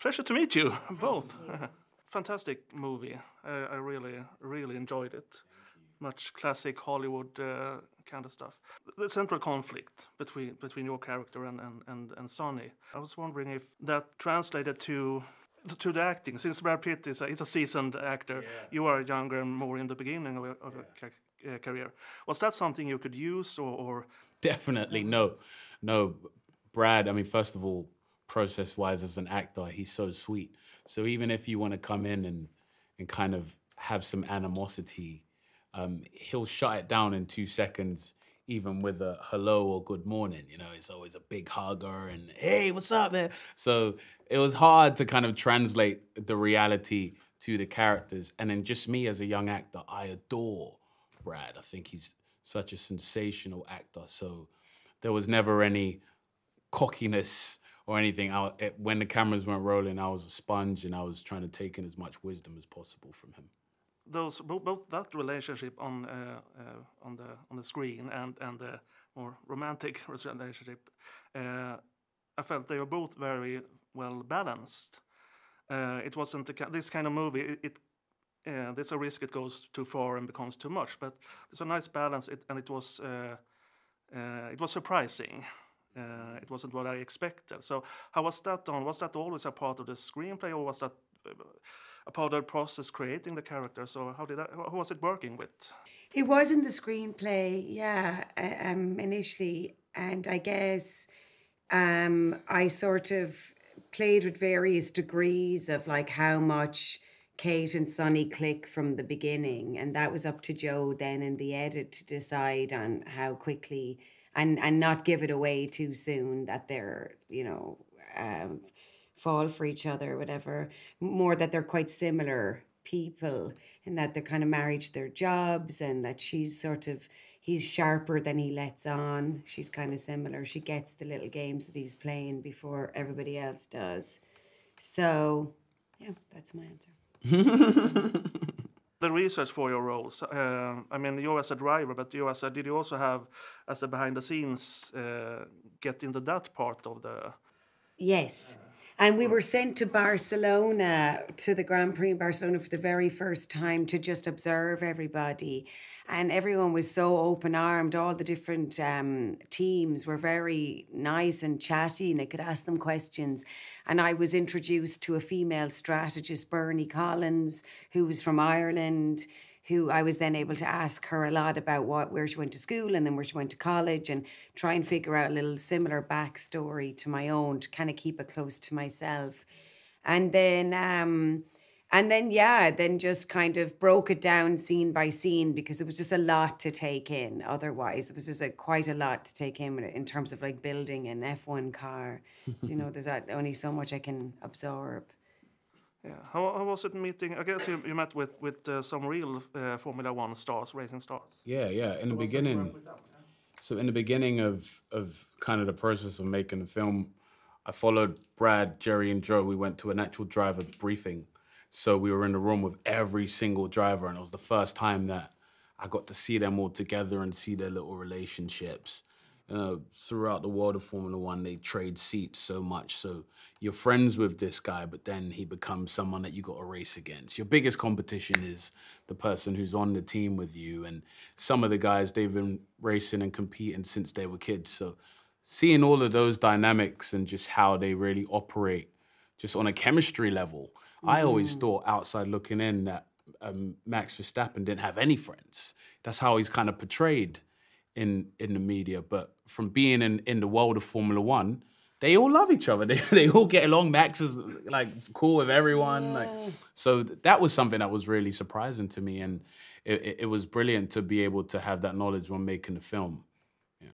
Pleasure to meet you, both. Fantastic movie. I really enjoyed it. Much classic Hollywood kind of stuff. The central conflict between your character and Sonny. I was wondering if that translated to the acting. Since Brad Pitt is a seasoned actor, you are younger and more in the beginning of a career. Was that something you could use or? Definitely no. Brad, I mean, first of all, process-wise as an actor, he's so sweet. So even if you want to come in and kind of have some animosity, he'll shut it down in 2 seconds, even with a hello or good morning. You know, it's always a big hugger and, hey, what's up, man? So it was hard to kind of translate the reality to the characters. And then just me as a young actor, I adore Brad. I think he's such a sensational actor. So there was never any cockiness or anything. When the cameras weren't rolling, I was a sponge and I was trying to take in as much wisdom as possible from him. Both that relationship on the screen and the more romantic relationship, I felt they were both very well balanced. It wasn't this kind of movie. There's a risk it goes too far and becomes too much, but there's a nice balance. It was surprising. It wasn't what I expected. So how was that done? Was that always a part of the screenplay, or was that a part of the process creating the characters? Or how was it working with? It was in the screenplay, yeah, initially, and I guess I sort of played with various degrees of like how much Kate and Sonny click from the beginning, and that was up to Joe then in the edit to decide on how quickly and not give it away too soon that they're, you know, fall for each other or whatever. More that they're quite similar people and that they're kind of married to their jobs, and that he's sharper than he lets on. She's kind of similar. She gets the little games that he's playing before everybody else does. So, yeah, that's my answer. The research for your roles, I mean, you as a driver, but did you also have, as a behind the scenes, get into that part of the... Yes. And we were sent to Barcelona, to the Grand Prix in Barcelona for the very first time to just observe everybody. And everyone was so open-armed. All the different teams were very nice and chatty, and I could ask them questions. And I was introduced to a female strategist, Bernie Collins, who was from Ireland, who I was then able to ask her a lot about where she went to school and then where she went to college, and try and figure out a little similar backstory to my own to kind of keep it close to myself. And then just kind of broke it down scene by scene, because it was just a lot to take in. Otherwise, it was just quite a lot to take in terms of like building an F1 car. So, you know, there's only so much I can absorb. Yeah, how was it meeting? I guess you met with some real Formula One stars, racing stars. Yeah. In the beginning, so in the beginning of kind of the process of making the film, I followed Brad, Jerry, and Joe. We went to an actual driver briefing, so we were in the room with every single driver, and it was the first time that I got to see them all together and see their little relationships. Throughout the world of Formula One, they trade seats so much. So you're friends with this guy, but then he becomes someone that you got to race against. Your biggest competition is the person who's on the team with you. And some of the guys, they've been racing and competing since they were kids. So seeing all of those dynamics and just how they really operate just on a chemistry level, I always thought outside looking in that Max Verstappen didn't have any friends. That's how he's kind of portrayed in the media. But from being in the world of Formula One, they all love each other. They all get along. Max is like cool with everyone. Yeah. So that was something that was really surprising to me, and it was brilliant to be able to have that knowledge when making the film.